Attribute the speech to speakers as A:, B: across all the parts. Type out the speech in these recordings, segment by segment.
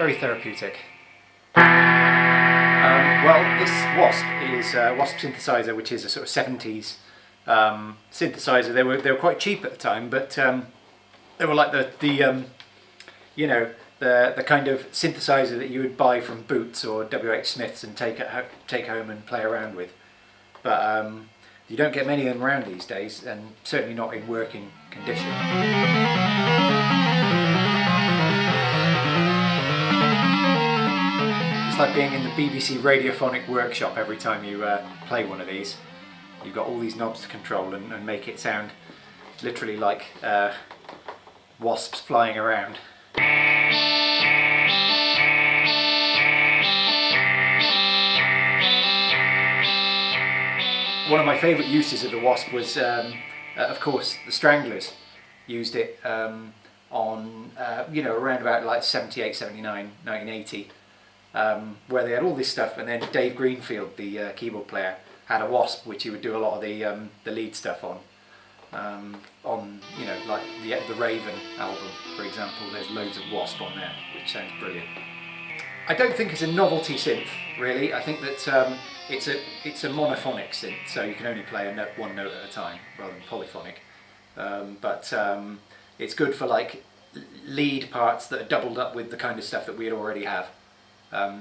A: very therapeutic. Well, this Wasp is a Wasp synthesizer, which is a sort of 70s synthesizer. They were quite cheap at the time, but they were like the you know, the kind of synthesizer that you would buy from Boots or WH Smith's and take home and play around with. But you don't get many of them around these days, and certainly not in working condition. It's like being in the BBC radiophonic workshop every time you play one of these. You've got all these knobs to control and make it sound literally like wasps flying around. One of my favourite uses of the Wasp was, of course, the Stranglers used it on, you know, around about like 78, 79, 1980, where they had all this stuff, and then Dave Greenfield, the keyboard player, had a Wasp which he would do a lot of the lead stuff on. You know, like the Raven album, for example, there's loads of Wasp on there, which sounds brilliant. I don't think it's a novelty synth, really. I think that it's a monophonic synth, so you can only play one note at a time rather than polyphonic. But it's good for like lead parts that are doubled up with the kind of stuff that we'd already have.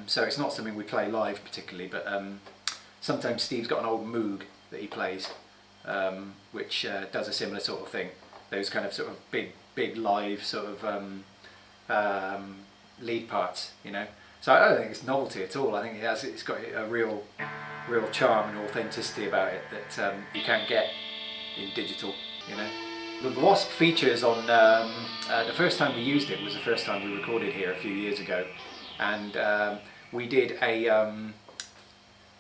A: So it's not something we play live particularly, but sometimes Steve's got an old Moog that he plays, which does a similar sort of thing. Those kind of sort of big live sort of lead parts, you know. So I don't think it's novelty at all. I think it's got a real charm and authenticity about it that you can't get in digital, you know. The Wasp features on the first time we used it was the first time we recorded here a few years ago, and we did an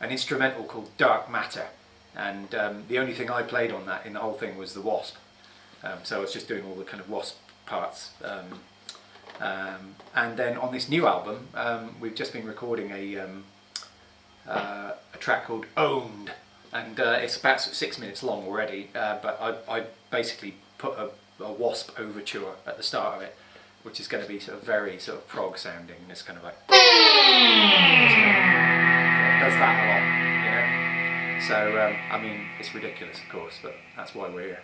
A: instrumental called Dark Matter, and the only thing I played on that in the whole thing was the Wasp. So I was just doing all the kind of Wasp parts. And then on this new album, we've just been recording a track called Owned, and it's about 6 minutes long already, but I basically put a Wasp Overture at the start of it, which is going to be sort of very sort of prog sounding, and it's kind of like does that a lot, you know. So I mean, it's ridiculous, of course, but that's why we're here.